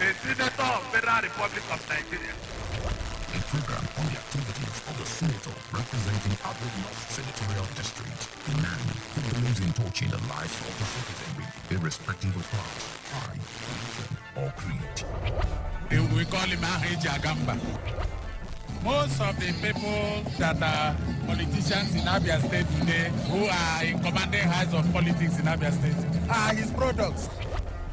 a senator of Federal Republic of Nigeria. A program on the activities of the senator representing Abia North Senatorial District, a man who believes in touching the lives of the citizenry, irrespective of class, tribe, religion, or creed. We call him Ahiji Agamba. Most of the people that are politicians in Abia State today, who are in commanding heights of politics in Abia State, are his products.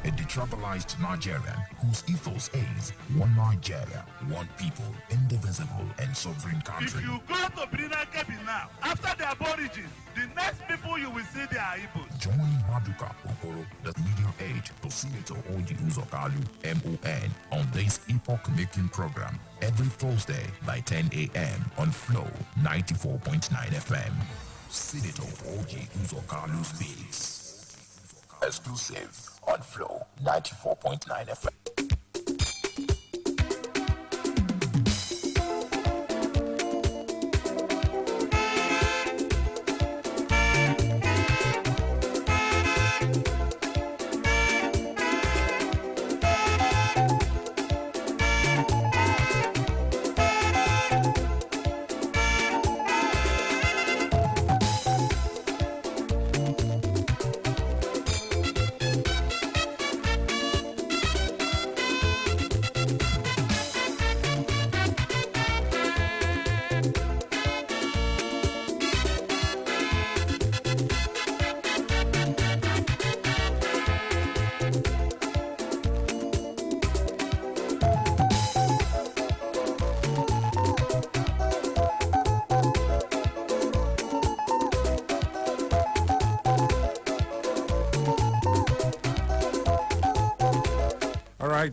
A detribalized Nigerian whose ethos is one Nigeria, one people, indivisible and sovereign country. If you go to Birina now, after the Aborigines, the next people you will see there are Igbos. Join Maduka Okoro, the medium aide to Senator Orji Uzor Kalu, MON, on this epoch-making program every Thursday by 10 a.m. on Flow 94.9 FM. Senator Orji Uzor Kalu speaks. Exclusive on Flow 94.9 FM.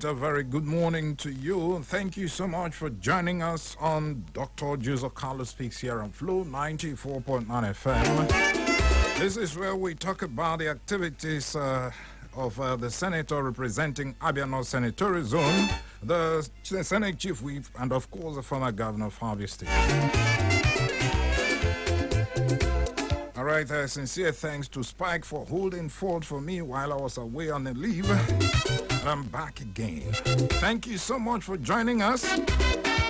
A very good morning to you. Thank you so much for joining us on Dr. Orji Uzor Kalu Speaks here on Flow 94.9 FM. This is where we talk about the activities of the senator representing Abia North Senatorial Zone, the Senate Chief Whip, and of course the former governor of Abia State. All right, sincere thanks to Spike for holding fort for me while I was away on a leave. And I'm back again. Thank you so much for joining us.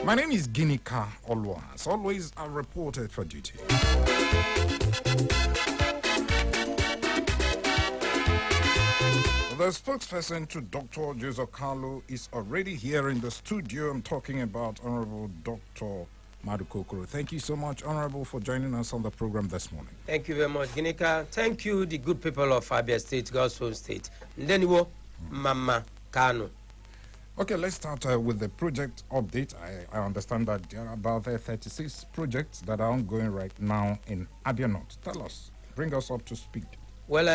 My name is Ginika Olwa. As always, I reported for duty. The spokesperson to Dr. Orji Uzor Kalu is already here in the studio. I'm talking about Honorable Dr. Madukokoro. Thank you so much, Honorable, for joining us on the program this morning. Thank you very much, Ginika. Thank you, the good people of Abia State, God's own state. Ndeniwo, Mama Kano. Okay, let's start with the project update. I understand that there are about 36 projects that are ongoing right now in Abia North. Tell us, bring us up to speed. Well,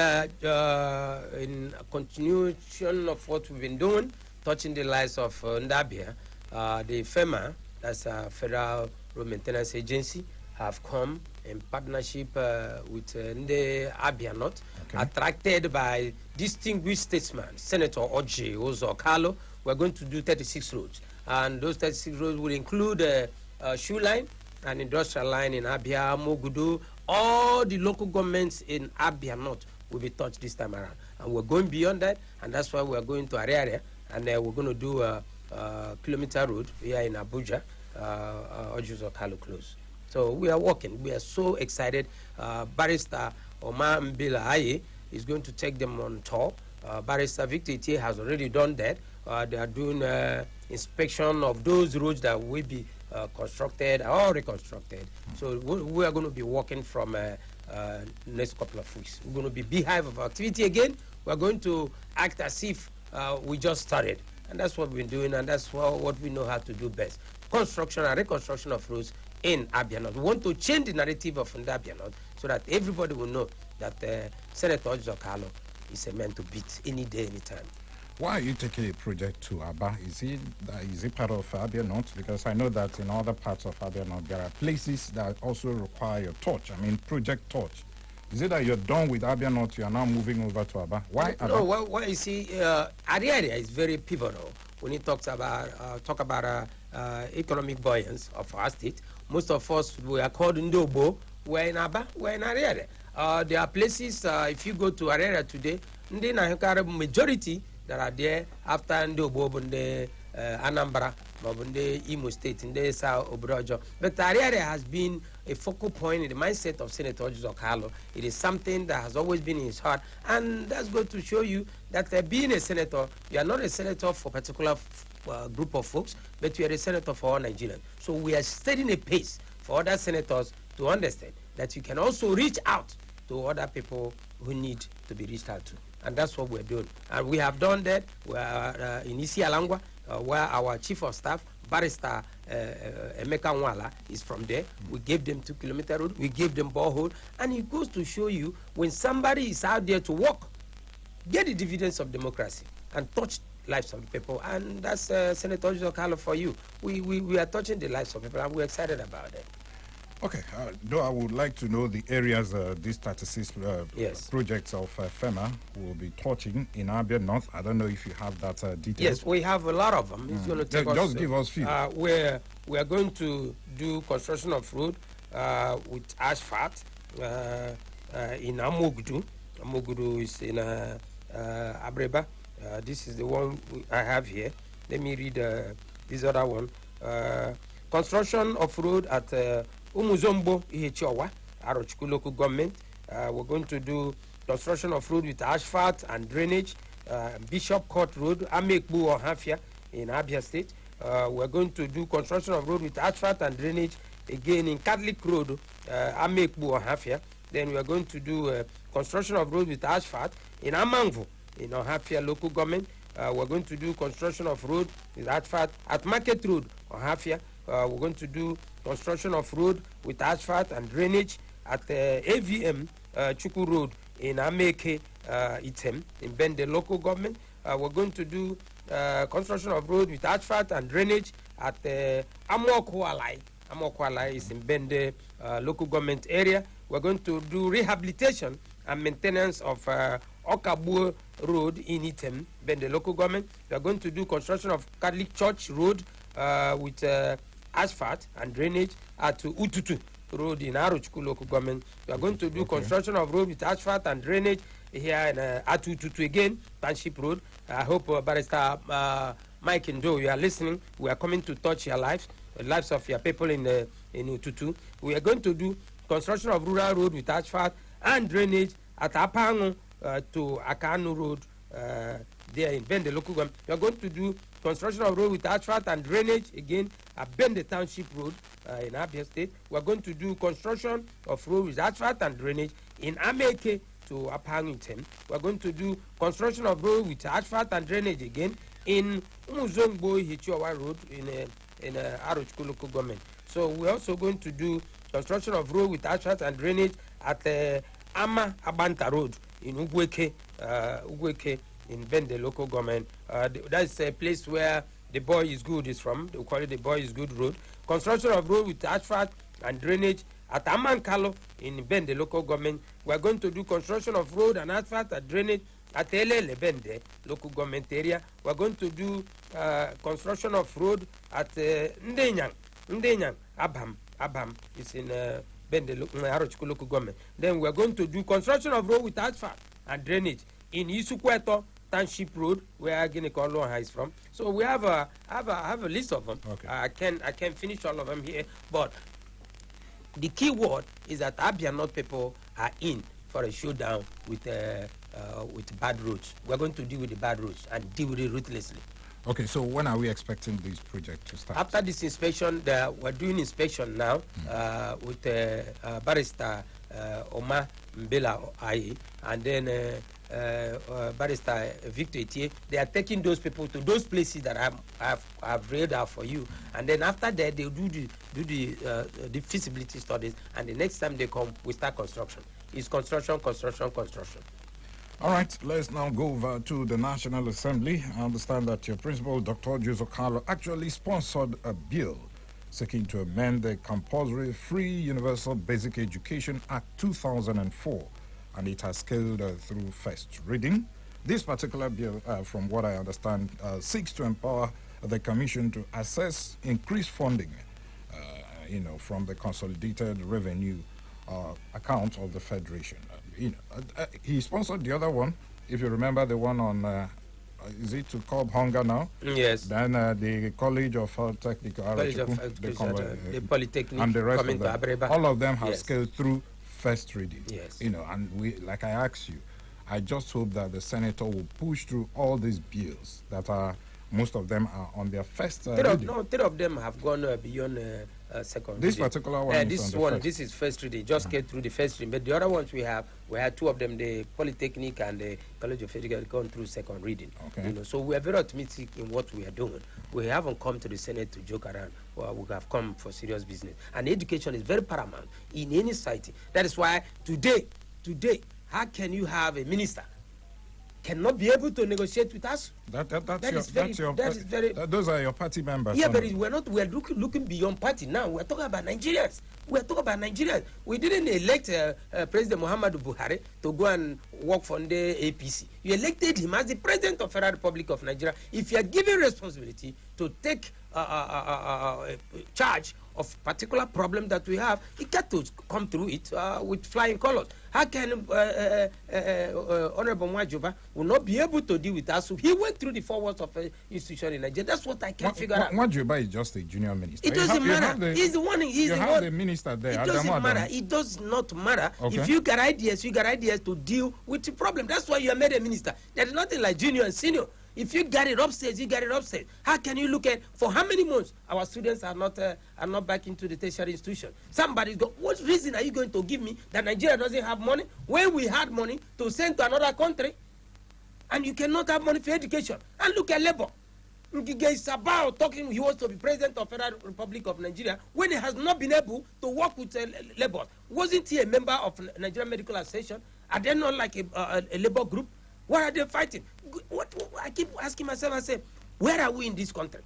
in continuation of what we've been doing, touching the lives of Ndabia, the FEMA, that's a Federal Road Maintenance Agency, have come in partnership with the Abia North, attracted by distinguished statesman, Senator Orji Uzor Kalu. We're going to do 36 roads, and those 36 roads will include a shoe line, an industrial line in Abia, Mogudu. All the local governments in Abia North will be touched this time around, and we're going beyond that, and that's why we're going to Ariaria, and we're going to do a kilometer road here in Abuja, Orji Uzor Kalu Close. So we are working. We are so excited. Barrister Omar Mbila Aye is going to take them on tour. Barrister Victor Itier has already done that. They are doing inspection of those roads that will be constructed or reconstructed. So we are going to be working from next couple of weeks. We're going to be beehive of activity again. We're going to act as if we just started. And that's what we've been doing, and that's what we know how to do best. Construction and reconstruction of roads in Abia North. We want to change the narrative of Abia North so that everybody will know that Senator Orji Uzor Kalu is a man to beat any day, anytime. Why are you taking a project to Aba? Is it part of Abia North? Because I know that in other parts of Abia North, there are places that also require your touch. I mean, project touch. Is it that you're done with Abia North, you are now moving over to Aba? Why Aba? No, well, you see, Ariaria is very pivotal when he talks about economic buoyancy of our state. Most of us, we are called Ndobo, we're in Aba, we're in Ariaria. There are places, if you go to Ariaria today, majority that are there after the Anambra, Imo State, in the South Obrojo. But Ariare has been a focal point in the mindset of Senator Orji Uzor Kalu. It is something that has always been in his heart, and that's going to show you that being a senator, you are not a senator for a particular group of folks, but you are a senator for all Nigerians. So we are setting a pace for other senators to understand that you can also reach out to other people who need to be reached out to. And that's what we're doing. And we have done that. We are in Isi Alangwa, where our chief of staff, Barrister Emeka Nwala, is from there. We gave them 2-kilometer road. We gave them borehole. And it goes to show you when somebody is out there to work, get the dividends of democracy and touch lives of the people. And that's Senator Orji Uzor Kalu for you. We are touching the lives of people, and we're excited about it. Okay, though I would like to know the areas these 36 Yes. projects of FEMA will be touching in Abia North. I don't know if you have that detail. Yes, we have a lot of them. It's going to take us. Just give us few. Where we are going to do construction of road with asphalt in Amogudu. Amogudu is in Abreba. This is the one I have here. Let me read this other one. Construction of road at Umuzombo Ihechiowa, Arochukwu local government. We're going to do construction of road with asphalt and drainage. Bishop Court Road, Amekbu or Hafia in Abia State. We're going to do construction of road with asphalt and drainage again in Catholic Road, Amekbu or Hafia. Then we are going to do construction of road with asphalt in Amangvo in Ohafia local government. We're going to do construction of road with asphalt at Market Road, Ohafia. We're going to do construction of road with asphalt and drainage at AVM Chuku Road in Ameke Item in Bende local government. We're going to do construction of road with asphalt and drainage at Amokwalai. Amokwalai is in Bende local government area. We're going to do rehabilitation and maintenance of Okabu Road in Item, Bende local government. We're going to do construction of Catholic Church Road with asphalt and drainage at Ututu Road in Arochukwu local government. We are going to do construction of road with asphalt and drainage here in at Ututu again, Township Road. I hope Barrister Mike Ndo, you are listening. We are coming to touch your lives, the lives of your people in Ututu. We are going to do construction of rural road with asphalt and drainage at Apango to Akanu Road there in Bende local government. We are going to do construction of road with asphalt and drainage again at Bende Township Road in Abia State. We are going to do construction of road with asphalt and drainage in Ameke to Apangington. We are going to do construction of road with asphalt and drainage again in Umuzongbo Hichiawa Road in Arochukwu local government. So we're also going to do construction of road with asphalt and drainage at Ama Abanta Road in Ugweke in Bende local government. That's a place where the boy is good is from. They call it the boy is good road. Construction of road with asphalt and drainage at Amankalo in Bende local government. We are going to do construction of road and asphalt and drainage at Elele Bende local government area. We are going to do construction of road at Ndenyang Abham is in Bende Arochukwu local government. Then we are going to do construction of road with asphalt and drainage in Isukweto Township Road, where Guinea-Colon is from. So we have a list of them. Okay. I can finish all of them here, but the key word is that Abia North people are in for a showdown with bad roads. We're going to deal with the bad roads and deal with it ruthlessly. Okay, so when are we expecting this project to start? After this inspection, we're doing inspection now with Barrister Omar Mbela Aye, and then Barrister Victor Etie. They are taking those people to those places that I've read out for you, and then after that they'll do the feasibility studies, and the next time they come, we start construction. It's construction. All right, let's now go over to the National Assembly. I understand that your principal, Dr. Orji Uzor Kalu, actually sponsored a bill seeking to amend the Compulsory Free Universal Basic Education Act 2004, and it has scaled through first reading. This particular bill, from what I understand, seeks to empower the Commission to assess increased funding, from the consolidated revenue account of the Federation. He sponsored the other one, if you remember, the one on is it to curb hunger now? Yes. Then the College of Technical, the Polytechnic, and the rest coming of them, to Abreba. all of them have Yes. scaled through first reading. Yes. You know, and we, like I asked you, I just hope that the senator will push through all these bills that are, most of them are on their first reading. Three of them have gone beyond second This reading. particular one is on the first. This is first reading, just came through the first reading. But the other ones we had two of them, the Polytechnic and the College of Education, gone through second reading. Okay. You know, so we are very optimistic in what we are doing. We haven't come to the Senate to joke around. Well, we have come for serious business. And education is very paramount in any society. That is why today, how can you have a minister cannot be able to negotiate with us? Those are your party members. Yeah, but we're looking beyond party now. We're talking about Nigerians. We didn't elect President Muhammadu Buhari to go and work for the APC. You elected him as the President of the Federal Republic of Nigeria. If you are given responsibility to take charge of particular problem that we have, you got to come through it with flying colors. How can Honorable Mwajuba will not be able to deal with us? So he went through the 4 walls of an institution in Nigeria. That's what I can't figure out. Mwajuba is just a junior minister. It doesn't matter. He's the one. The minister there. It doesn't matter. It does not matter. Okay. If you got ideas, to deal with the problem. That's why you are made a minister. There is nothing like junior and senior. If you get it upstairs, you get it upstairs. How can you look at for how many months our students are not back into the tertiary institution? Somebody's got. What reason are you going to give me that Nigeria doesn't have money when we had money to send to another country, and you cannot have money for education? And look at Labour. It's about talking. He wants to be president of the Federal Republic of Nigeria when he has not been able to work with Labour. Wasn't he a member of Nigerian Medical Association? Are they not like a Labour group? What are they fighting? What I keep asking myself, I say, where are we in this country?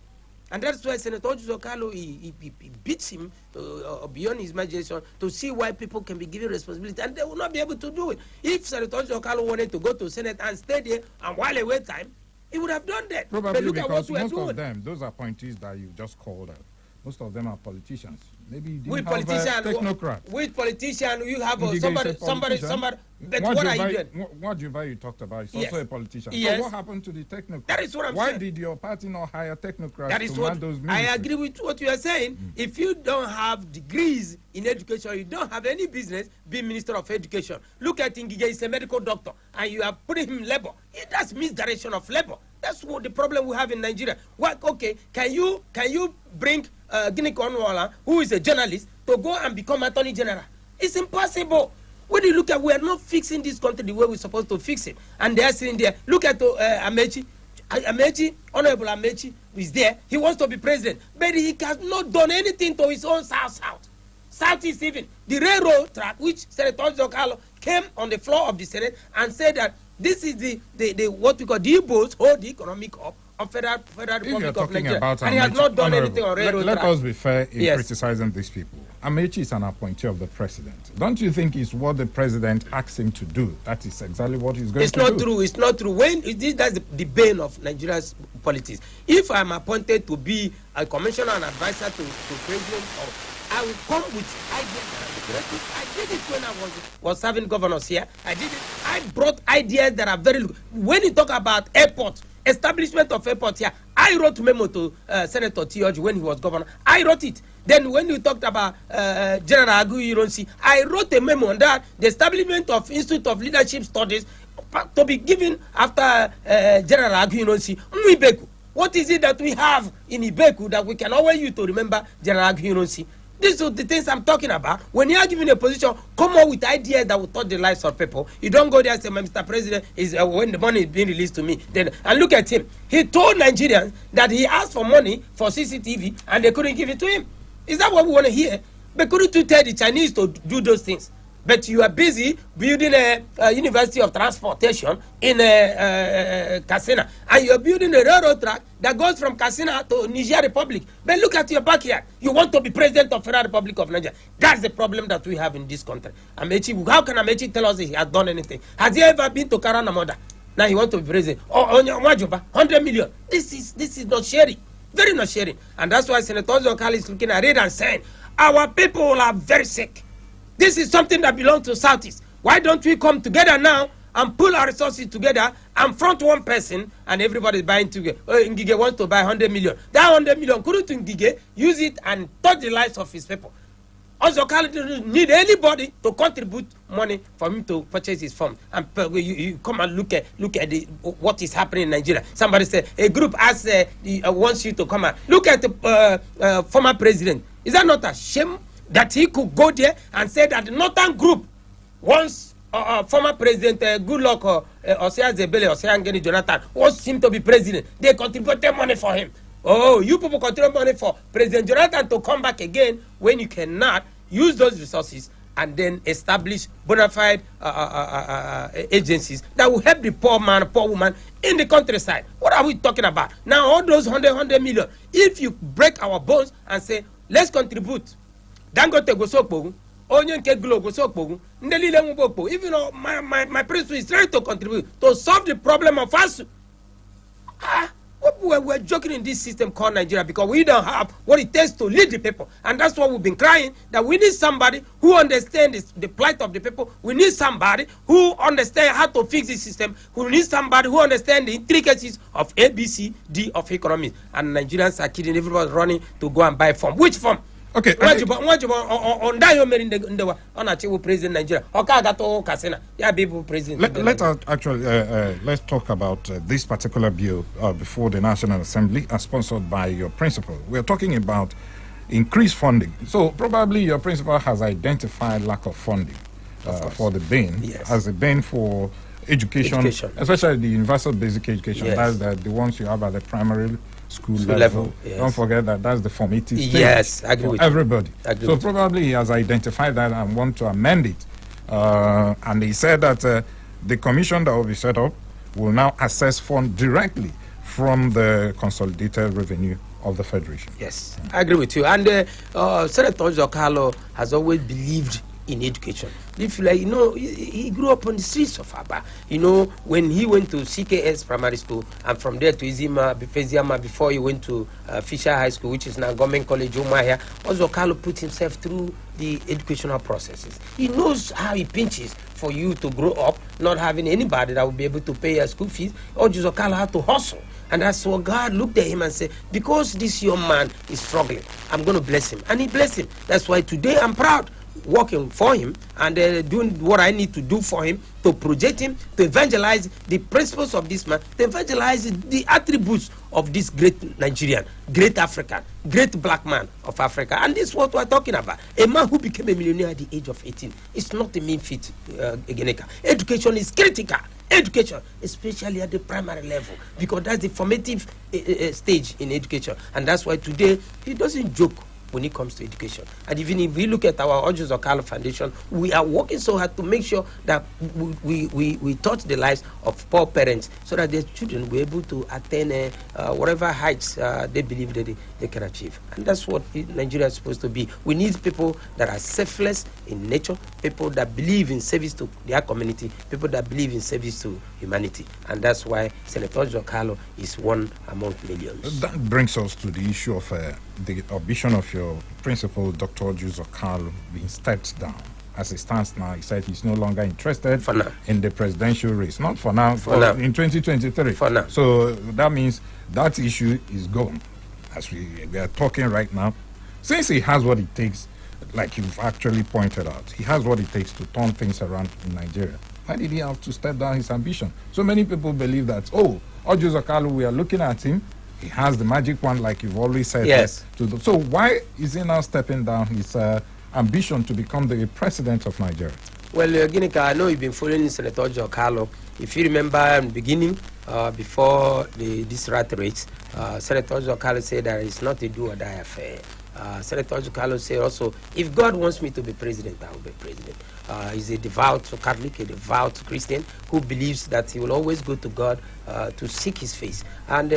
And that's why Senator Orji Uzor Kalu, he beats him beyond his imagination to see why people can be given responsibility, and they will not be able to do it. If Senator Orji Uzor Kalu wanted to go to Senate and stay there and while away time, he would have done that. Probably but look because at what most doing. of them, those appointees that you just called out, most of them are politicians. Maybe you With didn't have technocrat. With politician, you have somebody. But what are you doing? What you talked about is also a politician. Yes. So what happened to the technocrat? That is what I'm saying. Why did your party not hire technocrats That is to man those I ministries? agree with what you are saying. If you don't have degrees in education, you don't have any business being Minister of Education. Look at Ngige, he's a medical doctor, and you are putting him in labor. That's misdirection of labor. That's what the problem we have in Nigeria. What? Okay, can you bring Guinea Cornwall, who is a journalist, to go and become Attorney General? It's impossible. When you look at, we are not fixing this country the way we're supposed to fix it, and they are sitting there. Look at Amechi. Honorable Amechi is there. He wants to be president, but he has not done anything to his own southeast even. The railroad track, which Senator Orji Uzor Kalu came on the floor of the Senate and said that this is the what we call the Igbos hold the economic hub of Federal Republic of Nigeria, and he has not done anything on railroad track. Let us be fair in criticizing these people. Amechi is an appointee of the president. Don't you think it's what the president asked him to do? That is exactly what he's going to do. It's not true. That's the bane of Nigeria's politics. If I'm appointed to be a commissioner and advisor to president, I will come with ideas. I did it when I was serving governors here. I did it. I brought ideas that are very. When you talk about airport, establishment of airport here, I wrote memo to Senator Orji when he was governor. I wrote it. Then when you talked about General Agu Ironsi, I wrote a memo on that, the establishment of Institute of Leadership Studies to be given after General Agu Ironsi. Ibeku. What is it that we have in Ibeku that we can always use to remember General Agu Ironsi? These are the things I'm talking about. When you are given a position, come up with ideas that will touch the lives of people. You don't go there and say, Mr. President, is when the money is being released to me. Then, and look at him. He told Nigerians that he asked for money for CCTV and they couldn't give it to him. Is that what we want to hear? But couldn't you tell the Chinese to do those things? But you are busy building a University of Transportation in Katsina. And you are building a railroad track that goes from Katsina to Niger Republic. But look at your backyard. You want to be president of the Federal Republic of Nigeria. That's the problem that we have in this country. Amechi, how can Amechi tell us he has done anything? Has he ever been to Karanamoda? Now he wants to be president. Oh, Majuba, 100 million. This is not sharing. Very not sharing. And that's why Senator Orji Uzor Kalu is looking at it and saying, our people are very sick. This is something that belongs to Southeast. Why don't we come together now and pull our resources together and front one person and everybody is buying together. Ngige wants to buy 100 million. That 100 million, couldn't Ngige use it and touch the lives of his people? Uzor Kalu didn't need anybody to contribute money for him to purchase his farm. And you come and look at what is happening in Nigeria. Somebody said a group wants you to come and look at the former president. Is that not a shame that he could go there and say that the Northern group wants former president Goodluck or Osei Zebele or Osei Jonathan wants him to be president? They contributed money for him. Oh, you people contribute money for President Jonathan to come back again when you cannot use those resources and then establish bona fide agencies that will help the poor man, poor woman in the countryside. What are we talking about? Now, all those 100 million, if you break our bones and say, let's contribute, Dangote go so pogu, Onion Cake Glow go so pogu, Ndeli Mbopo, even though my principal is trying to contribute to solve the problem of us. We're joking in this system called Nigeria because we don't have what it takes to lead the people. And that's why we've been crying that we need somebody who understands the plight of the people. We need somebody who understands how to fix the system. We need somebody who understands the intricacies of A, B, C, D of economy. And Nigerians are kidding everybody running to go and buy farm. Which farm? Okay. On that on president Nigeria. Let's talk about this particular bill before the National Assembly, as sponsored by your principal. We're talking about increased funding. So probably your principal has identified lack of funding for the BANE, yes, as a BANE for education, especially the universal basic education. Yes. That's the ones you have at the primary school level. Yes. Don't forget that that's the formative stage. Yes, I agree with everybody. agree So with probably he has identified that and want to amend it. And he said that the commission that will be set up will now assess funds directly from the consolidated revenue of the federation. Yes, I agree with you. And Senator Uzor Kalu has always believed in education. If he grew up on the streets of Aba. When he went to CKS primary school and from there to Izima before he went to Fisher High School, which is now Government College Umahia, Uzor Kalu put himself through the educational processes. He knows how it pinches for you to grow up not having anybody that will be able to pay your school fees. Orji Uzor Kalu had to hustle. And that's what God looked at him and said, because this young man is struggling, I'm going to bless him. And he blessed him. That's why today I'm proud working for him and doing what I need to do for him, to project him, to evangelize the principles of this man, to evangelize the attributes of this great Nigerian, great African, great black man of Africa. And this is what we're talking about. A man who became a millionaire at the age of 18. It's not a mean feat, Egeneka. Education is critical. Education, especially at the primary level, because that's the formative stage in education. And that's why today he doesn't joke when it comes to education. And even if we look at our Orji Uzor Kalu Foundation, we are working so hard to make sure that we touch the lives of poor parents so that their children will be able to attain whatever heights they believe that they can achieve. And that's what Nigeria is supposed to be. We need people that are selfless in nature, people that believe in service to their community, people that believe in service to humanity. And that's why Senator Uzor Kalu is one among millions. That brings us to the issue of the ambition of your principal, Dr. Orji Uzor Kalu, being stepped down. As it stands now, he said he's no longer interested in the presidential race. Not for now, in 2023. For now. So that means that issue is gone. As we are talking right now, since he has what it takes, like you've actually pointed out, he has what it takes to turn things around in Nigeria. Why did he have to step down his ambition? So many people believe that, Orji Uzor Kalu, we are looking at him, he has the magic one, like you've always said. Yes. So why is he now stepping down his ambition to become the president of Nigeria? Well, Ginika, I know you've been following Senator Uzor Kalu. If you remember in the beginning, before this rat race, Senator Uzor Kalu said that it's not a do or die affair. Senator Orji Kalu said also, if God wants me to be president, I will be president. He's a devout Catholic, a devout Christian who believes that he will always go to God to seek his face. And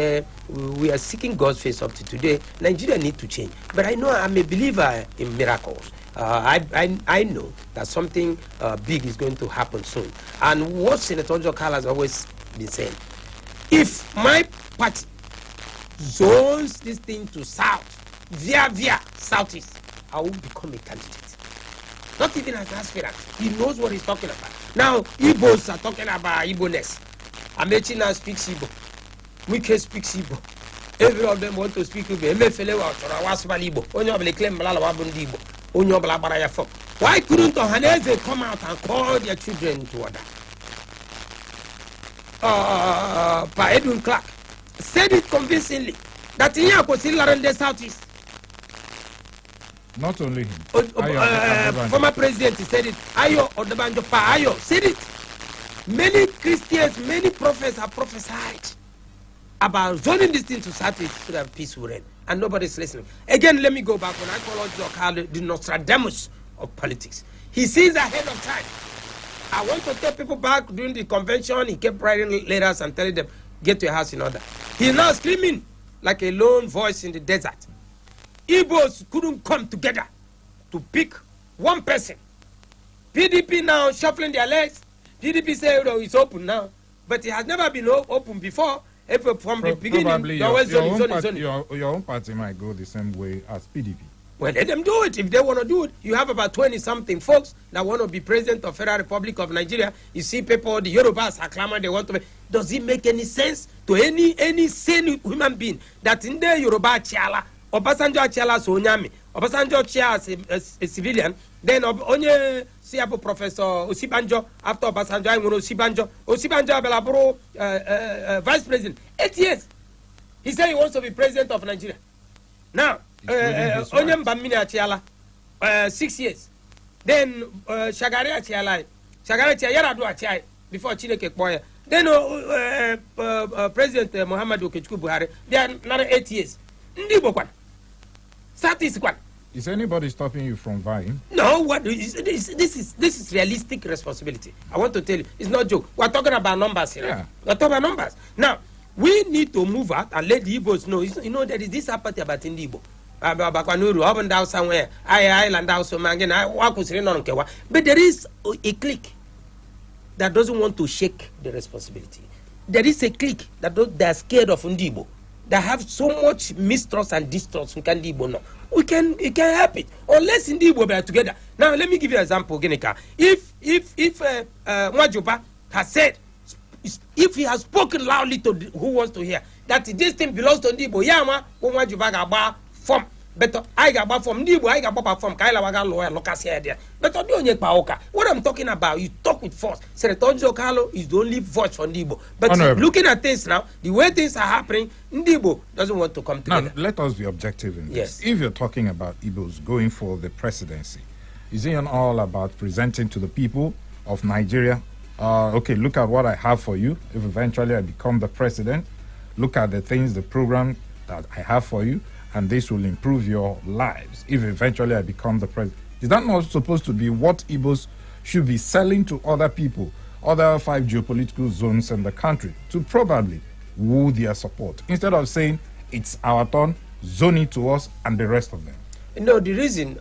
we are seeking God's face up to today. Nigeria needs to change. But I know I'm a believer in miracles. I know that something big is going to happen soon. And what Senator Uzor Kalu has always been saying, if my party zones this thing to south, via southeast, I will become a candidate. Not even as an aspirant. He knows what he's talking about. Now, Igbos are talking about Igbo-ness. Amechi now speaks Igbo. Wike speaks Igbo. Every of them want to speak Igbo. Emefele wa chora wasubali Igbo. Onye obele claim balala wabundi Igbo. Onye obele baraya fo. Why couldn't Ohaneze come out and call their children to order? Pa Edwin Clark said it convincingly that in Yakosilaran the Southeast. Not only him. Former president said it. Ayo Odebanjo Pa Ayo said it. Many Christians, many prophets have prophesied about zoning this thing to Southeast so that peace will reign. And nobody's listening. Again, let me go back. When I call Orji Uzor Kalu the Nostradamus of politics, he sees ahead of time. I want to take people back during the convention. He kept writing letters and telling them, get your house in order. He's now screaming like a lone voice in the desert. Igbos couldn't come together to pick one person. PDP now shuffling their legs. PDP say, oh, it's open now. But it has never been open before. If from the beginning, probably your own party might go the same way as PDP. Well, let them do it. If they want to do it, you have about 20-something folks that want to be president of Federal Republic of Nigeria. You see people, the Yorubas are clamoring, they want to be. Does it make any sense to any sane human being that in the Yoruba Chiala, Obasanjo Chiala so Onyami, Obasanjo Chiala as a civilian, then Onye Siapo Professor Osibanjo, after Obasanjo, I want Osibanjo Belabro, Vice President, 8 years. He said he wants to be president of Nigeria. Now, Onyem Bamini Achiala, 6 years. Then Shagari Achiala, Shagari Achiala do Achai before Chineke Boya. Then President Muhammadu Okechukwu Buhari, they are another 8 years. Ndibo Kwan. Satis Kwan. Is anybody stopping you from vying? No, what this is realistic responsibility. I want to tell you, it's not joke. We're talking about numbers here. Yeah. We're talking about numbers. Now, we need to move out and let the Igbos know. You know, there is this apathy about in the Igbo. Bakwanuru, up and down somewhere, island down somewhere, but there is a clique that doesn't want to shake the responsibility. There is a clique that they're scared of Ndibo. They have so much mistrust and distrust in Ndibo now. We can help it unless Ndibo are together. Now let me give you an example, Genika. If Mwajuba has said, if he has spoken loudly to who wants to hear that this thing belongs to Ndibo, Yama, Mwajuba gaba form. But I got back from Ndibo, I got back from Kaila Waga lawyer, Locas here. But what I'm talking about, you talk with force. Senator Orji Uzor Kalu is the only voice for Ndibo. But looking at things now, the way things are happening, Ndibo doesn't want to come together. Now, let us be objective in this. Yes. If you're talking about Igbos going for the presidency, is it all about presenting to the people of Nigeria, okay, look at what I have for you. If eventually I become the president, look at the things, the program that I have for you, and this will improve your lives if eventually I become the president. Is that not supposed to be what Igbos should be selling to other people, other 5 geopolitical zones in the country, to probably woo their support, instead of saying it's our turn, zone it to us and the rest of them? No, the reason,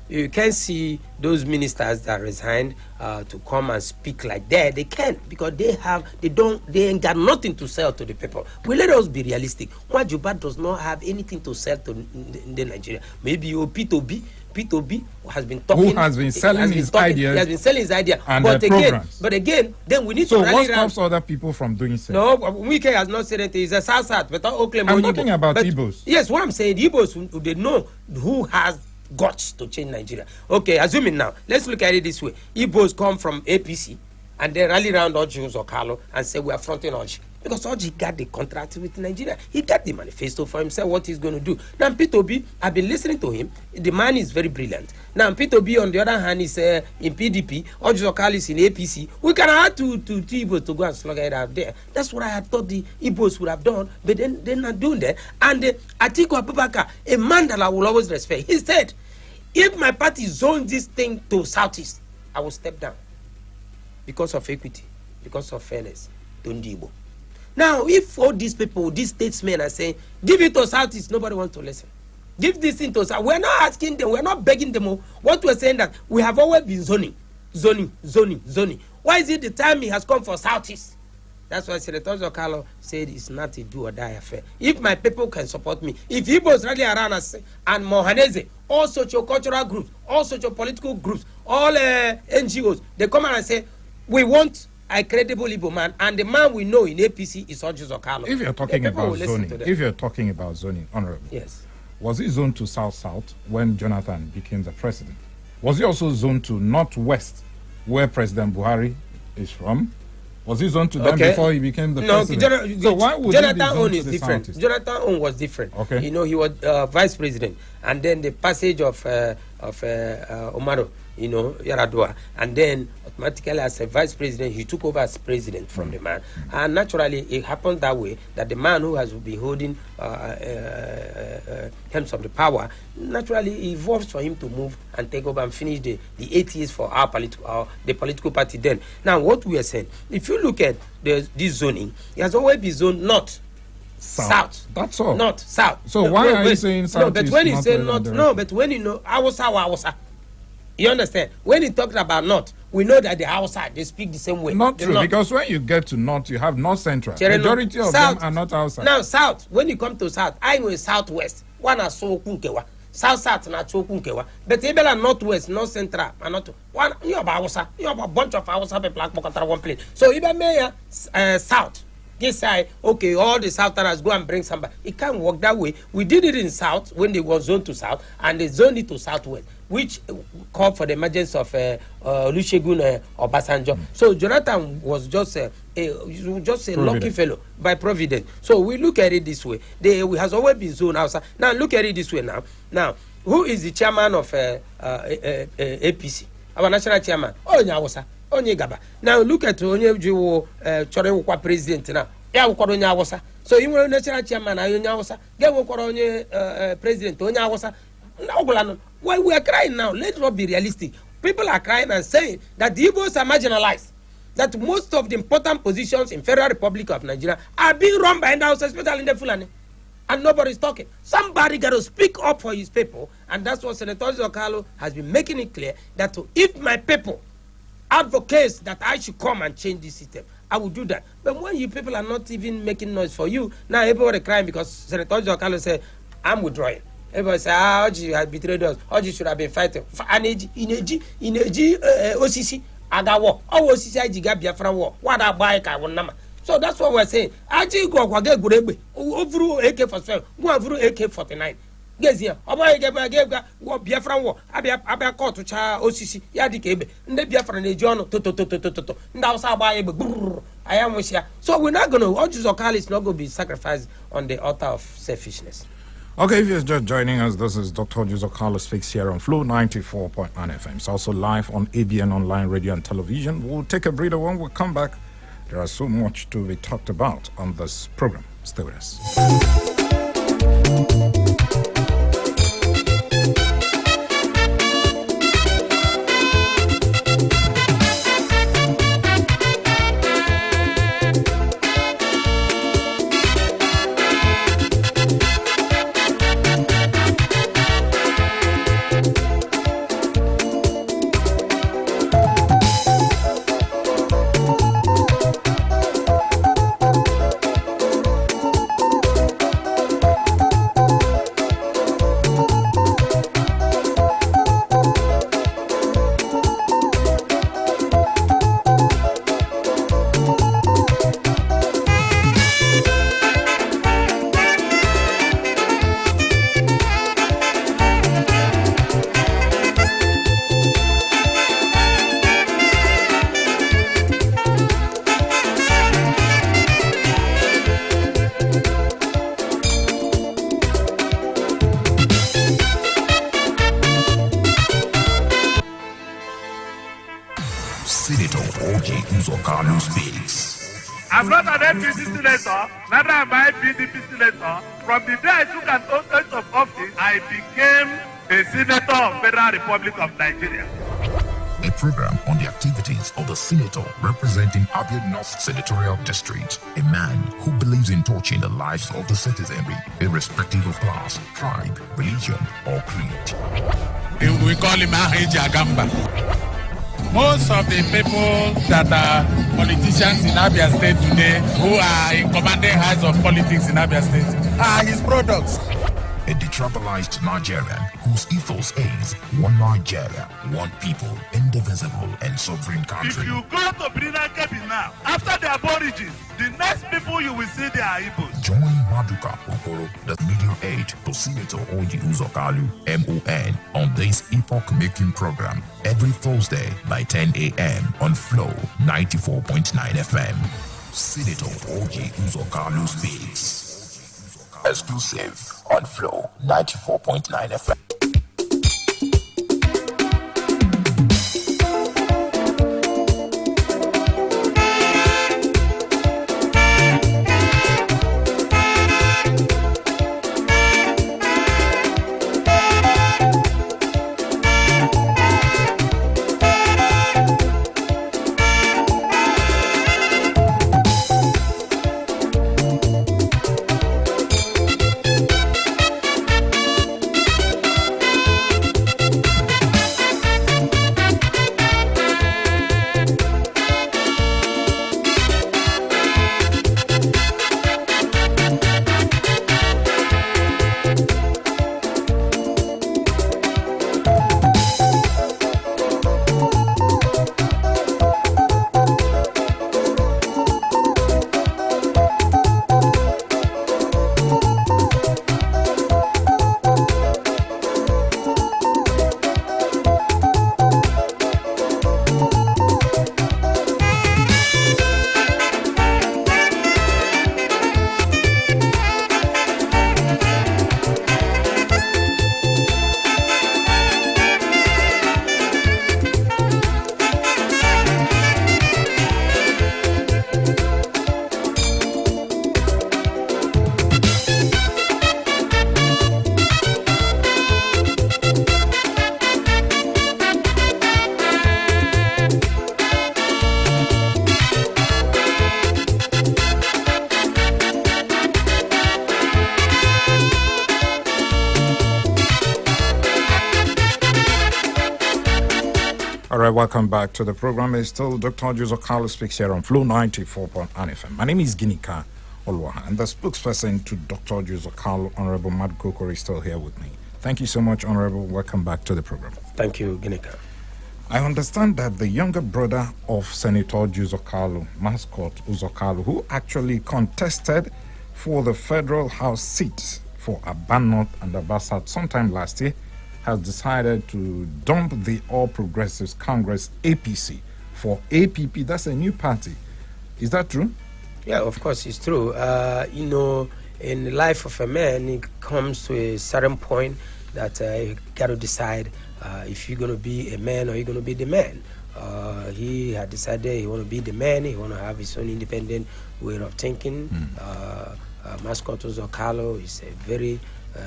you can see those ministers that resigned to come and speak like that. They can't because they ain't got nothing to sell to the people. Well, let us be realistic. Mwajuba does not have anything to sell to the Nigeria. Maybe P2B has been talking. Who has been selling his ideas? He has been selling his idea. And But again, then we need to rally around. So what around. stops other people from doing so? No, Wike has not said anything. It's a South. But I'm talking about Igbos. Yes, what I'm saying, Igbos, they know who has guts to change Nigeria. Okay, assuming now, let's look at it this way. Igbos come from APC and they rally around Orji Uzor Kalu and say we are fronting Orji. Because Orji got the contract with Nigeria. He got the manifesto for himself, what he's going to do. Now, P2B, I've been listening to him. The man is very brilliant. Now, P2B, on the other hand, is in PDP. Orji Uzor Kalu is in APC. We can add to Igbos to go and slug it out there. That's what I had thought the Igbos would have done, but then they're not doing that. And Atiku Abubakar, a man that I will always respect, he said, if my party zones this thing to Southeast, I will step down. Because of equity, because of fairness, to Ndibo. Now, if all these people, these statesmen are saying, give it to Southeast, nobody wants to listen. Give this thing to South. We're not asking them, we're not begging them. What we're saying that we have always been zoning. Why is it the time he has come for Southeast? That's why Senator Orji Uzor Kalu said it's not a do or die affair. If my people can support me, if Igbos rally around us and Mohanese, all socio-cultural groups, all socio-political groups, all NGOs, they come out and say, we want a credible Igbo man, and the man we know in APC is Orji Uzor Kalu. If you're talking about zoning, Honorable, yes, was he zoned to South-South when Jonathan became the president? Was he also zoned to North-West, where President Buhari is from? Was he zoned to them before he became the president? So why would Jonathan own is different. Southeast? Jonathan own was different. Okay. You know, he was vice president, and then the passage of Omaro, you know, Yaradua, and then automatically as a vice president, he took over as president from the man. And naturally, it happened that way, that the man who has been holding helms of the power, naturally it evolves for him to move and take over and finish the 8 years for the political party then. Now, what we are saying, if you look at this zoning, it has always been zoned north, south. That's all. North, south. So why are you saying south? No, but when you say north, but when you know, Hausa. You understand? When he talks about north, we know that the outside they speak the same way. Not true, because when you get to north, you have north central. Majority of them are not outside. Now south, when you come to south, I know southwest. One are so kunkewa. South na so kunkewa. But even northwest, north central, and not one. You have Hausa. You have a bunch of Hausa people like one place. So even mayor south. This side, okay, all the Southerners go and bring somebody. It can't work that way. We did it in South when they were zoned to South, and they zoned it to Southwest, which called for the emergence of Olusegun Obasanjo. So Jonathan was just a lucky fellow by providence. So we look at it this way. We has always been zoned outside. Now look at it this way now. Now, who is the chairman of APC? Our national chairman? Oh, Nyawasa. Onye Gaba. Now look at Onye Jiwo Chore president now. Ya wukwara onye Hausa. So you were national chairman onye Hausa. Get wukwara onye president onye Hausa. Why we are crying now? Let's not be realistic. People are crying and saying that the Igbos are marginalized. That most of the important positions in Federal Republic of Nigeria are being run by the Hausa, especially in the Fulani. And nobody's talking. Somebody got to speak up for his people. And that's what Senator Uzor Kalu has been making it clear that if my people advocates that I should come and change this system, I will do that. But when you people are not even making noise for you, now everybody crying because Senator Uzor Kalu said, I'm withdrawing. Everybody say, Orji has betrayed us. Orji should have been fighting. And in OCC, Agawo, OCC, Ijiga Biafra war. What a bike I will number. So that's what we're saying. Aji go get Gurebe, over AK-47, go over AK-49. Yes, yeah. Oba gave what Biafra war. Abia caught to cha OCC. Yadi Kebe. And the Biafra Jono to. Now I am with you. So we're not going to. Orji Uzor Kalu is not going to be sacrificed on the altar of selfishness. Okay, if you're just joining us, this is Dr. Orji Uzor Kalu speaks here on Flow 94.9 FM. It's also live on ABN Online Radio and Television. We'll take a breather when we come back. There are so much to be talked about on this program. Stay with us. Senator Orji Uzor Kalu speaks. I'm not an APC senator, neither am I PDP senator. From the day I took an oath of office, I became a senator of Federal Republic of Nigeria. A program on the activities of the senator representing Abia North Senatorial District, a man who believes in touching the lives of the citizenry, irrespective of class, tribe, religion, or creed. We call him Ahiji Agamba. Most of the people that are politicians in Abia State today, who are in commanding heights of politics in Abia State, are his products. a detribalized Nigerian whose ethos is one Nigeria, one people, indivisible and sovereign country. If you go to Brinakebi now, after the Aborigines, the next people you will see they are Igbos. Join Maduka Okoro, the middle age to Senator Orji Uzor Kalu, MON, on this epoch-making program every Thursday by 10 a.m. on Flow 94.9 FM. Senator Orji Uzor Kalu speaks. Exclusive on Flow 94.9 FM. All right, welcome back to the program. It's still Dr. Orji Uzor Kalu speaks here on Flow 94.9 FM. My name is Ginika Olwaha, and the spokesperson to Dr. Orji Uzor Kalu, Honorable Matt Kokori, is still here with me. Thank you so much, Honorable. Welcome back to the program. Thank you, Ginika. I understand that the younger brother of Senator Orji Uzor Kalu, Mascot Uzor Kalu, who actually contested for the federal House seat for Abanot and Abasat sometime last year, has decided to dump the All Progressives Congress APC for APP. That's a new party. Is that true? Yeah, of course it's true. In the life of a man, it comes to a certain point that you got to decide if you're going to be a man or you're going to be the man. He had decided he want to be the man. He want to have his own independent way of thinking. Mascot Uzor Kalu is a very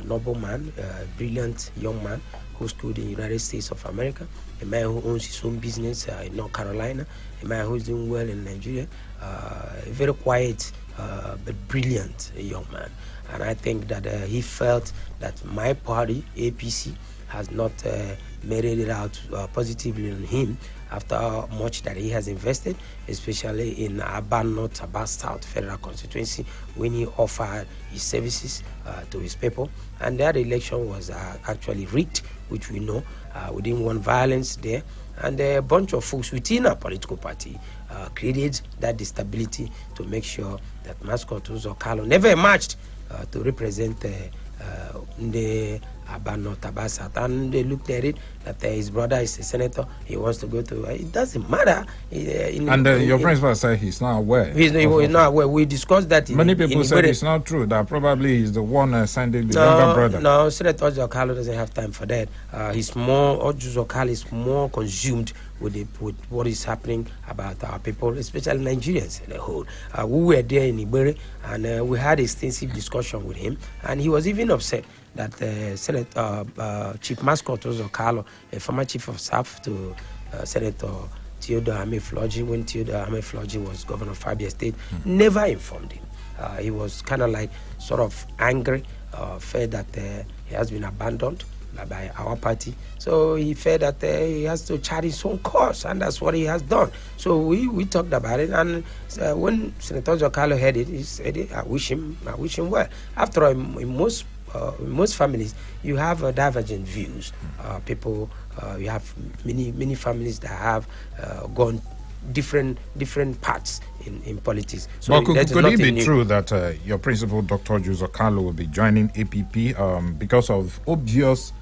noble man, brilliant young man who schooled in the United States of America, a man who owns his own business in North Carolina, a man who's doing well in Nigeria, a very quiet but brilliant young man. And I think that he felt that my party, APC, has not meted it out positively on him after much that he has invested, especially in Aban North, Aban South Federal Constituency, when he offered his services to his people. And that election was actually rigged, which we know. We didn't want violence there. And a bunch of folks within our political party created that instability to make sure that Mascot Uzor Kalu never emerged to represent the Abano Tabasat, and they looked at it that his brother is a senator. He wants to go to. It doesn't matter. Your principal said he's not aware. He's not aware. We discussed that. Many people said it's not true. That probably he's the one sending the younger brother. No, Senator Orji Uzor Kalu doesn't have time for that. Orji Uzor Kalu is more consumed with what is happening about our people, especially Nigerians in the whole. We were there in Ibere, and we had extensive discussion with him, and he was even upset that Chief Mascot Uzor Kalu, a former chief of staff to Senator Theodore Ame-Floji, when Theodore Ame-Floji was governor of Abia State, never informed him. He was kind of like sort of angry, felt that he has been abandoned by our party. So he felt that he has to chart his own course, and that's what he has done. So we talked about it, and when Senator Uzor Kalu heard it, he said, I wish him well. After all, in most most families, you have divergent views. People, you have many families that have gone different paths in politics. So well, could it be true that your principal, Dr. Uzor Kalu, will be joining APP because of obvious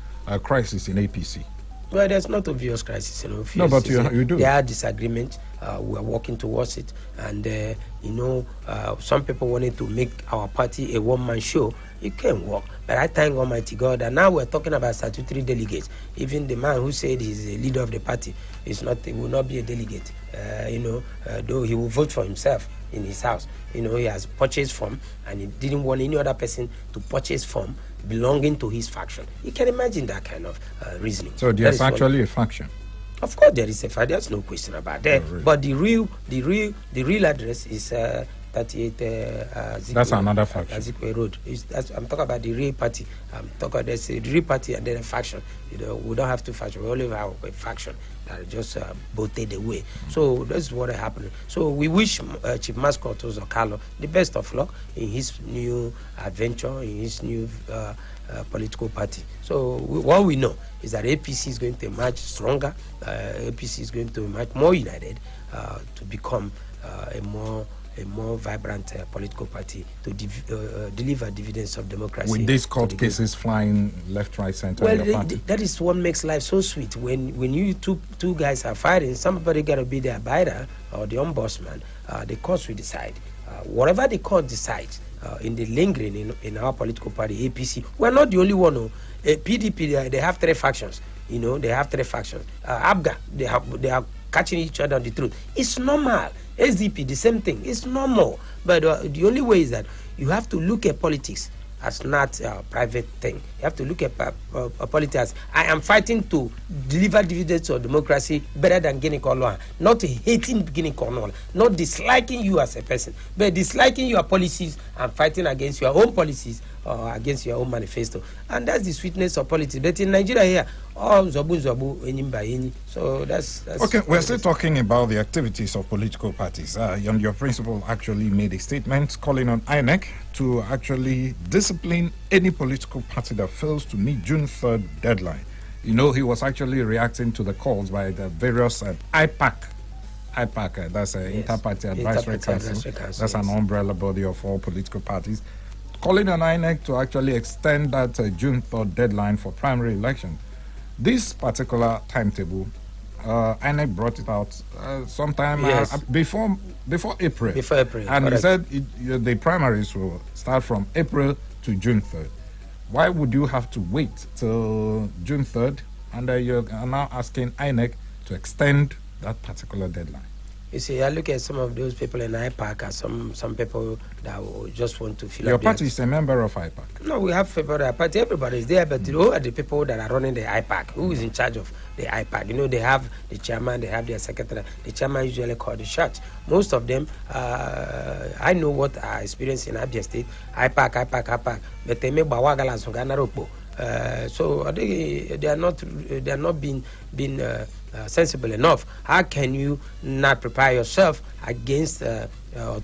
crisis in APC? Well, there's not obvious crisis, No, but you do. There are disagreements. We are working towards it, and some people wanted to make our party a one-man show. It can work, but I thank Almighty God that now we're talking about statutory delegates. Even the man who said he's the leader of the party will not be a delegate. Though he will vote for himself in his house. He has purchased form, and he didn't want any other person to purchase form belonging to his faction. You can imagine that kind of reasoning. So there's actually a faction. Of course, there is a faction. There's no question about that. Oh, really? But the real address is 38. That's another faction. Azikwe Road. I'm talking about the real party. There's a real party and then a faction. We don't have two factions. We only have a faction that just bolted away. So that's what happened. So we wish Chief Mascot Uzor Kalu the best of luck in his new adventure, in his new political party. So what we know is that APC is going to emerge stronger. APC is going to emerge more united to become a more vibrant political party to deliver dividends of democracy. With these court cases flying left, right, center. Well, that is what makes life so sweet. When you two guys are fighting, somebody got to be the abider or the ombudsman. The courts will decide. Whatever the court decides in the lingering in our political party, APC, we're not the only one. PDP, they have three factions. They have three factions. ABGA, they are catching each other on the truth. It's normal. SDP, the same thing. It's normal. But the only way is that you have to look at politics as not a private thing. You have to look at politics as, I am fighting to deliver dividends of democracy better than Guinea Cornwall. Not hating Guinea Cornwall, not disliking you as a person, but disliking your policies and fighting against your own policies or against your own manifesto. And that's the sweetness of politics. But in Nigeria here, all zobu, so that's okay. We're still talking about the activities of political parties. Your principal actually made a statement calling on INEC to actually discipline any political party that fails to meet June 3rd deadline. He was actually reacting to the calls by the various IPAC, that's an Inter-Party Advisory Council. That's an umbrella body of all political parties, calling on INEC to actually extend that June 3rd deadline for primary election. This particular timetable, INEC brought it out sometime before April. Before April, and correct. He said the primaries will start from April to June 3rd. Why would you have to wait till June 3rd, and you're now asking INEC to extend that particular deadline? You see, I look at some of those people in IPAC as some people that just want to fill Your up. party is a member of IPAC. No, we have people that party. Everybody is there, but who are the people that are running the IPAC? Who is in charge of the IPAC? They have the chairman, they have their secretary. The chairman usually calls the shots. Most of them, I know what I experienced in Abia State. IPAC. But they make bawagala songanaropo. So they are not being sensible enough. How can you not prepare yourself against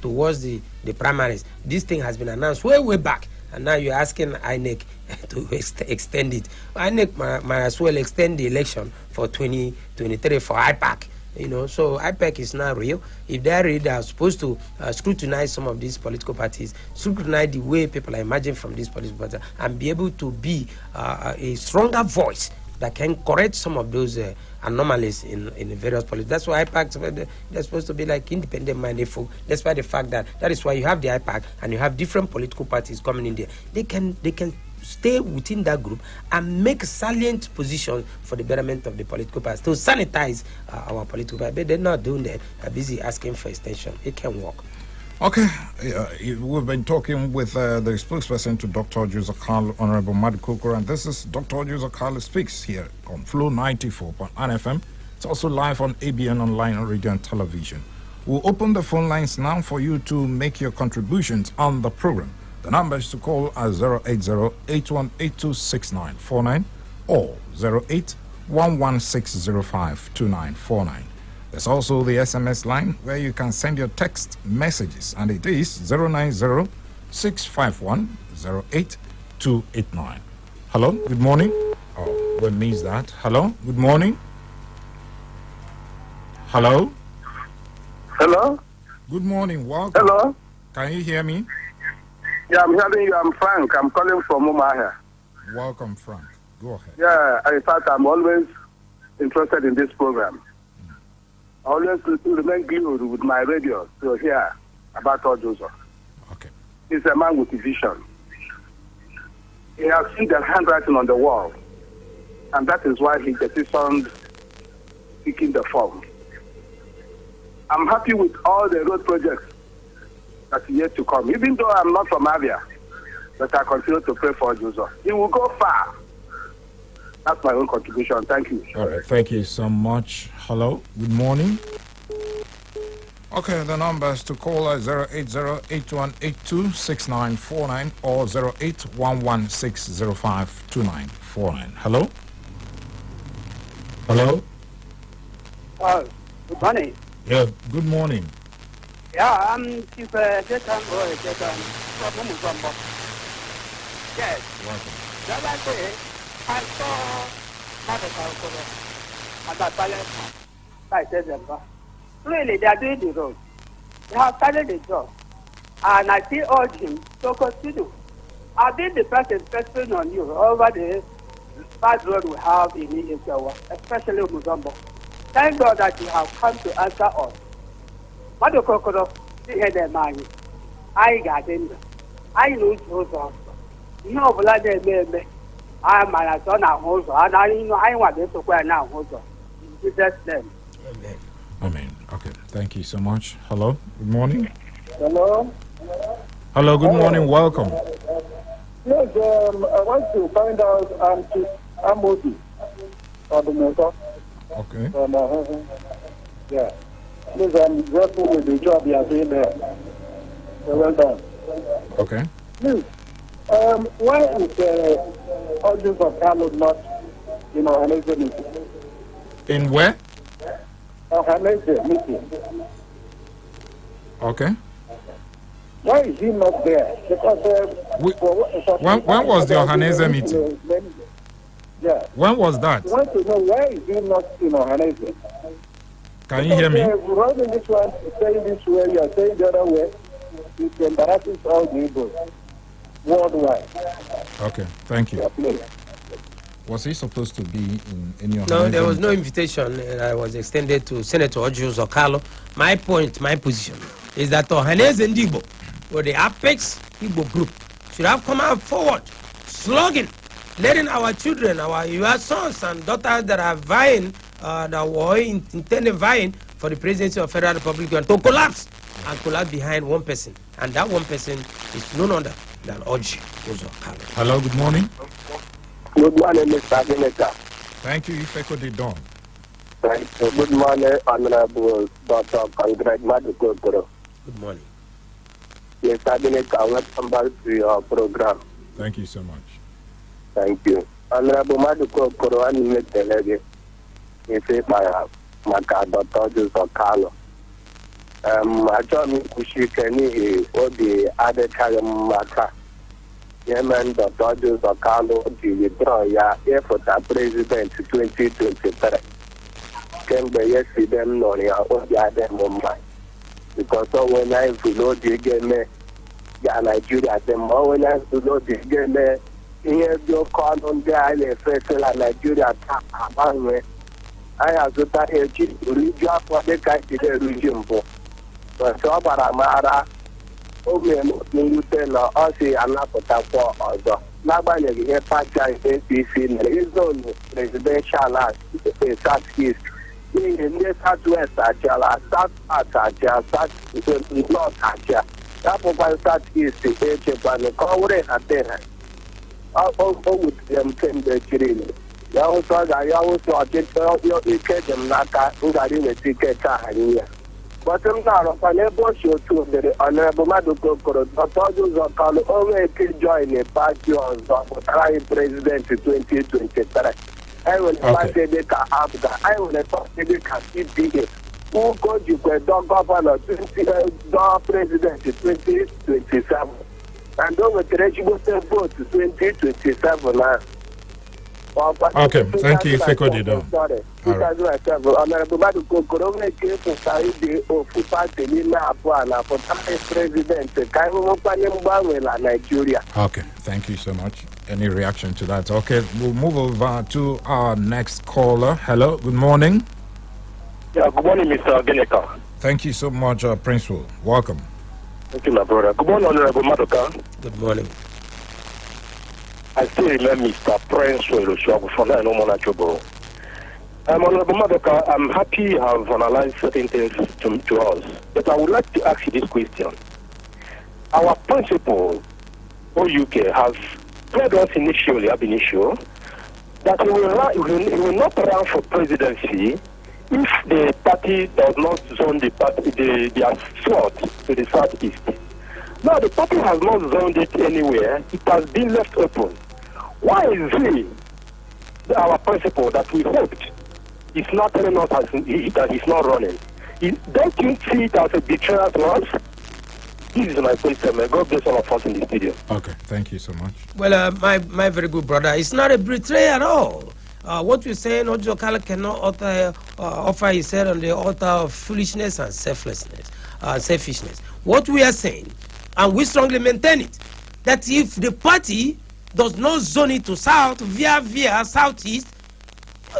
towards the primaries? This thing has been announced way back, and now you're asking INEC to extend it. INEC might as well extend the election for 2023 for IPAC. So IPAC is not real. If they are real, they are supposed to scrutinize some of these political parties, scrutinize the way people are emerging from these political parties, and be able to be a stronger voice that can correct some of those anomalies in the various politics. That's why IPAC, they're supposed to be like independent-minded folk, despite the fact that is why you have the IPAC and you have different political parties coming in there. They can stay within that group and make salient positions for the betterment of the political party, to sanitize our political party. But they're not doing that. They're busy asking for extension. It can work. Okay, we've been talking with the spokesperson to Dr. Orji Uzor Kalu, Honorable Madikoko, and this is Dr. Orji Uzor Kalu Speaks here on Flow 94.9 FM. It's also live on ABN Online Radio and Television. We'll open the phone lines now for you to make your contributions on the program. The number is to call at 080-8182-6949 or 08116052949. There's also the SMS line where you can send your text messages, and it is 090-651-08 289. Hello, good morning. Oh, we missed that. Hello, good morning. Hello. Hello? Good morning. Welcome. Hello? Can you hear me? Yeah, I'm hearing you. I'm Frank. I'm calling from Umahia. Welcome, Frank. Go ahead. Yeah, in fact, I'm always interested in this program. I always remain glued with my radio to hear about Orji Uzor. Okay. He's a man with a vision. He has seen the handwriting on the wall, and that is why he petitioned seeking the form. I'm happy with all the road projects that are yet to come, even though I'm not from Abia, but I continue to pray for Orji Uzor. He will go far. That's my own contribution. Thank you. All right. Thank you so much. Hello. Good morning. Okay, the numbers to call are 080-8182-6949 or 08116052949. Hello? Hello? Good morning. Yeah, good morning. Yeah, I'm Chief Jetan Boy Jetan from Muzambo. Yes. Welcome. The other day, I saw Madaka at that palace. I said them. Really, they are doing the road. They have started the job. And I still urge him to continue. I've been the person pressing on you over the bad road we have in Ijewa, especially Muzambo. Thank God that you have come to answer us. Madokokoro, see here the man. I got him. I lose those also. No blood me. I'm a son of Hozo, and I know I want to go now, Hozo. In Jesus' name. Amen. Amen. Okay, thank you so much. Hello, good morning. Hello? Hello, good morning. Welcome. Yes, I want to find out Amodi on the motor. Okay. Yeah. Please, I'm grateful with the job you are doing there. Well done. Okay. Please, why is Orji Uzor Kalu not in Ohaneze meeting? In where? Ohaneze meeting. Okay. Why is he not there? Because When was the Ohaneze meeting? Yeah. When was that? I want to know why is he not in Ohaneze? Can you hear me? Running this one, saying this way, you are saying the other way. It embarrasses all the Igbos worldwide. Okay, thank you. Yeah, please. Was he supposed to be in any of No, there was no invitation that was extended to Senator Orji Uzor Kalu. My position is that Ohaneze and Igbo, or the Apex Igbo group, should have come out forward, slogging, letting our children, your sons and daughters that are vying, that were intended vying for the presidency of Federal Republic to collapse behind one person. And that one person is none other than Orji Uzor Kalu. Hello, good morning. Good morning, Mr. Senator. Thank you, Ifeko de Don. Thank you. Good morning, Honorable Dr. Congrats Madukokoro. Good morning. Mr. Senator, welcome back to your program. Thank you so much. Thank you. Honorable Madukokoro, I'm going to tell you, if I have Maka Dr. Orji Uzor Kalu. I told me to see all the other kind of Maka. Yemen Dr. Orji Uzor Kalu to withdraw your effort as president 2023. Kembe yesterday no ya odia dem Mumbai. Because when I follow the game ya Nigeria dem when I follow the game here you call on the island first la Nigeria ta abanwe. I have to take a chip region for the country region for. But so para mara N'Utela ọ sị anapụtakwa ọzọ n'agbanyeghị ihe pati APC mere izonu presidential South East n'ihi ndị South West achịala South South achịa South North achịa yapụkwa South East echekwana ka ọ were hatena o wutere m kemgbe chirili ya hụsị ọ ga-ya hụsị ọchịchị ike dị m n'aka m gara inweta tiketi ahụ ya but I'm not on a bush or two. Honorable Madukokoro, Dr. Orji Uzor Kalu, only can join a party on the president in 2023. I will not say they can have that. I will not say they can CPA. Who could you go governor president in 2027? and don't vote 2027 now. Okay, thank you, Fekodido. Sorry, 2007. Honorable Maduko Korome came to Saudi of Party Nina Apuana for president, Kaimu Panemba, Nigeria. Okay, thank you so much. Any reaction to that? Okay, we'll move over to our next caller. Hello, good morning. Yeah, good morning, Mr. Geneka. Thank you so much, Prince Will. Welcome. Thank you, my brother. Good morning, Honorable Maduka. Good morning. I still remember Mr. Prince Will from that no more trouble. Honorable Maduka, I'm happy you have analyzed certain things to us, but I would like to ask you this question. Our principal, OUK, has told us initially, ab initio, that he will not run for presidency if the party does not zone the slot to the southeast. Now, the party has not zoned it anywhere. It has been left open. Why is he, our principal, that we hoped, is not telling us that he's not running? Don't you see it as a betrayal to us? This is my question, man. God bless all of us in the studio. Okay, thank you so much. Well, my very good brother, it's not a betrayal at all. What we're saying, Orji Uzor Kalu cannot offer his head on the altar of foolishness and selfishness. What we are saying, and we strongly maintain it, that if the party does not zone it to south via southeast,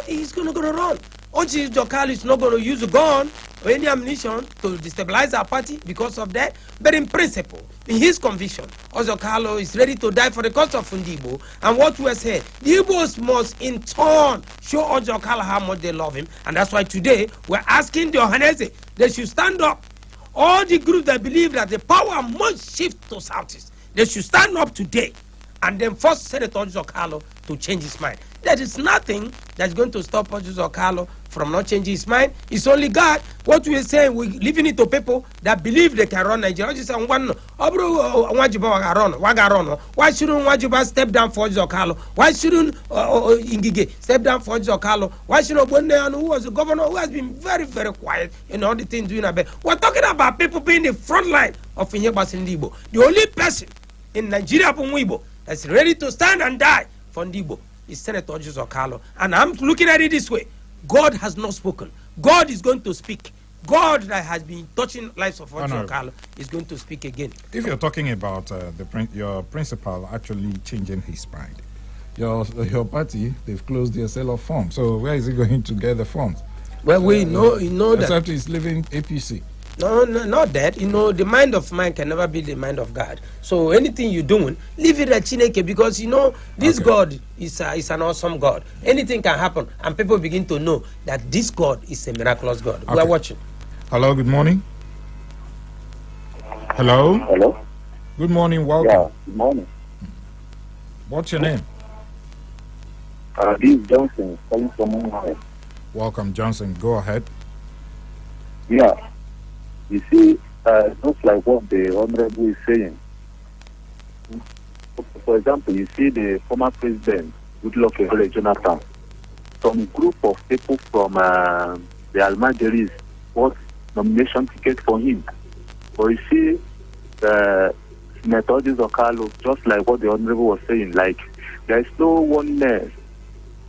he's going to run. Orji Uzor Kalu is not going to use a gun or any ammunition to destabilize our party because of that. But in principle, in his conviction, Uzor Kalu is ready to die for the cause of Igbo. And what we are saying, the Igbos must in turn show Orji Uzor Kalu how much they love him. And that's why today we're asking the Ohanese, they should stand up. All the groups that believe that the power must shift to southeast, they should stand up today and then force Senator Orji Uzor Kalu to change his mind. There is nothing that's going to stop Orji Uzor Kalu from not changing his mind. It's only God. What we are saying, we're leaving it to people that believe they can run Nigeria. Why shouldn't Wajiba step down for Orji Uzor Kalu? Why shouldn't Ingige step down for Orji Uzor Kalu? Why shouldn't Ogbonne, who was a governor who has been very, very quiet in all the things doing about? We're talking about people being the front line of Inyebas Igbo. The only person in Nigeria that's ready to stand and die for Igbo is Senator Orji Uzor Kalu. And I'm looking at it this way. God has not spoken. God is going to speak. God that has been touching lives of Orji Uzor Kalu is going to speak again. If you're talking about your principal actually changing his mind, your party, they've closed their sale of forms. So where is he going to get the forms? Well, we know that. Except he's leaving APC. No, not that. The mind of man can never be the mind of God. So anything you're doing, leave it at Chineke, because this God is an awesome God. Anything can happen, and people begin to know that this God is a miraculous God. Okay. We are watching. Hello, good morning. Hello. Hello. Good morning. Welcome. Yeah, good morning. What's your name? This is Johnson, calling from Mumbai. Welcome, Johnson. Go ahead. Yeah. You see, just like what the Honorable is saying. For example, you see the former president, Goodluck Jonathan, some group of people from the Almajiris bought nomination ticket for him. But you see, Senator Orji Uzor Kalu, just like what the Honorable was saying, like, there is no oneness.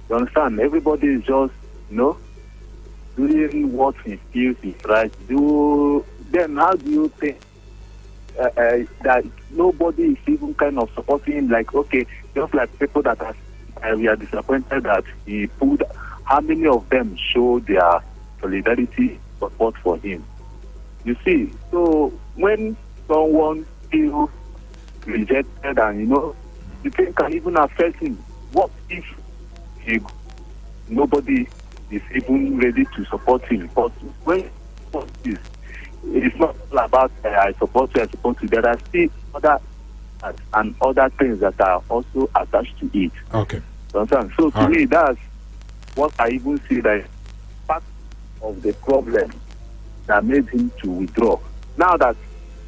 You understand? Everybody is just, doing what he feels is right. Then how do you think that nobody is even kind of supporting him? Like, okay, just like people that we are disappointed that he pulled, how many of them show their solidarity support for him? You see, so when someone feels rejected and, the thing can even affect him, what if nobody is even ready to support him? Because when it's not all about I support you, there are still other things that are also attached to it. Okay. So to me, that's what I even see that part of the problem that made him to withdraw. Now that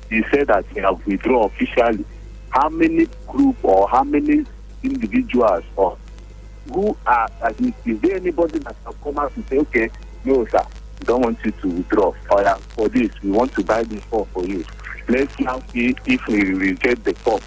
he said that he has withdrawn officially, how many group or how many individuals or who are, is there anybody that can come out and say, okay, no, sir, we don't want you to withdraw for this, we want to buy this form for you. Let's now see if we reject the form.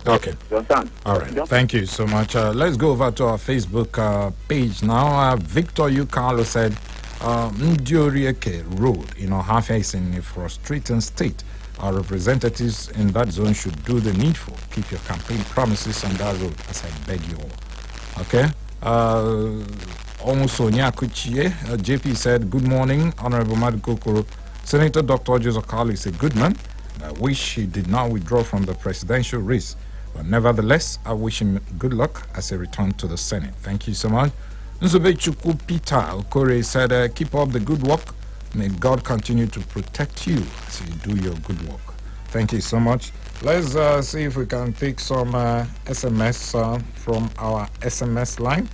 Okay. You understand? All right. Thank you so much. Let's go over to our Facebook page now. Victor U. Carlo said, Ndiorieke Road, Ohafia is in a frustrating state. Our representatives in that zone should do the needful. Keep your campaign promises on that road, as I beg you all. Okay? Omusonia Kuchie, JP said, good morning, Honorable Madukokoro. Senator Dr. Orji Uzor Kalu is a good man. I wish he did not withdraw from the presidential race. But nevertheless, I wish him good luck as he returns to the Senate. Thank you so much. Nzubechuku Peter Okore said, keep up the good work. May God continue to protect you as you do your good work. Thank you so much. Let's see if we can take some SMS from our SMS line.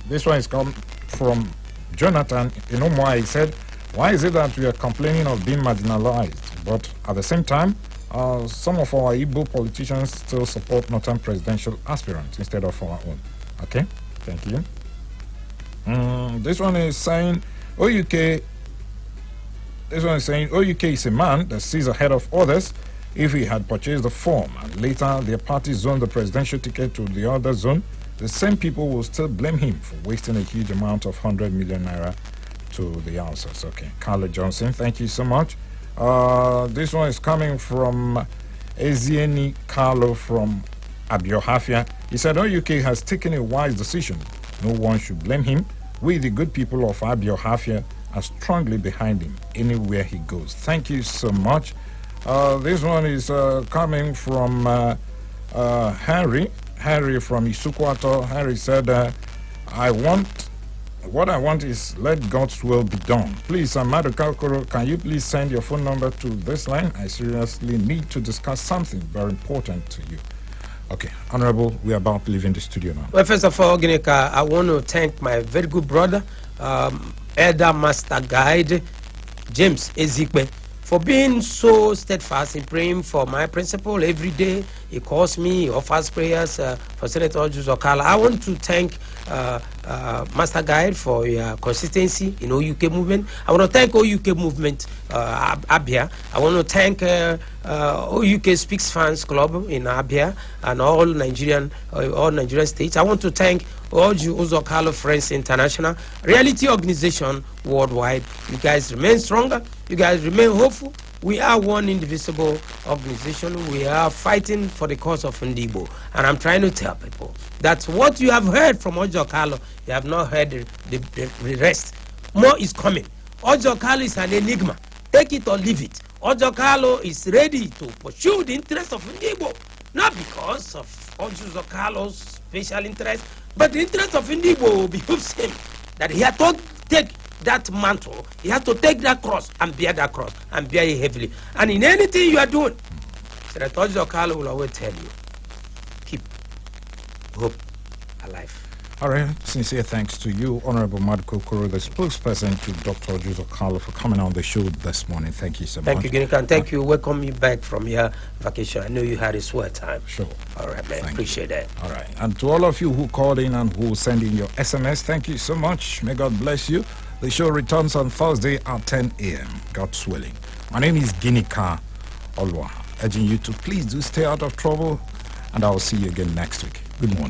This one is come from Jonathan. He said, why is it that we are complaining of being marginalized, but at the same time, some of our Igbo politicians still support Northern presidential aspirants instead of our own? Okay, thank you. This one is saying, OUK is a man that sees ahead of others. If he had purchased the form and later their party zoned the presidential ticket to the other zone, the same people will still blame him for wasting a huge amount of 100 million naira to the houses. Okay, Carla Johnson, thank you so much. This one is coming from Ezieni Carlo from Abiohafia. He said, OUK has taken a wise decision. No one should blame him. We, the good people of Abiohafia, are strongly behind him anywhere he goes. Thank you so much. This one is coming from Henry from Isukwato. Henry said, what I want is let God's will be done. Please, Amado Kalkoro, can you please send your phone number to this line? I seriously need to discuss something very important to you. Okay, Honorable, we are about to leave in the studio now. Well, first of all, Ginika, I want to thank my very good brother, Elder Master Guide, James Ezekwe, for being so steadfast in praying for my principal every day. He calls me, he offers prayers for Senator Orji Uzor Kalu. I want to thank Master Guide for your consistency in OUK movement. I want to thank OUK movement Abia. I want to thank OUK Speaks Fans Club in Abia and all Nigerian states. I want to thank Orji Uzor Kalu Friends International, reality organization worldwide. You guys remain stronger. You guys remain hopeful. We are one indivisible organization. We are fighting for the cause of Ndibo. And I'm trying to tell people that what you have heard from Orji Uzor Kalu, you have not heard the rest. More is coming. Orji Uzor Kalu is an enigma. Take it or leave it. Orji Uzor Kalu is ready to pursue the interest of Ndibo. Not because of Orji Uzor Kalu's special interest, but the interest of Ndibo behooves him. That he had to take that mantle, he has to take that cross and bear that cross and bear it heavily. And in anything you are doing, Senator Orji Uzor Kalu will always tell you, keep hope alive. All right, sincere thanks to you, Honorable Madko Koro, the spokesperson to Dr. Orji Uzor Kalu, for coming on the show this morning. Thank you so much. Thank you, Ginika, and thank you. Welcome you back from your vacation. I know you had a sweat time. Sure. All right, man. Appreciate that. All right. And to all of you who called in and who sent in your SMS, thank you so much. May God bless you. The show returns on Thursday at 10 a.m., God's willing. My name is Ginika Olwa, urging you to please do stay out of trouble, and I will see you again next week. Good morning.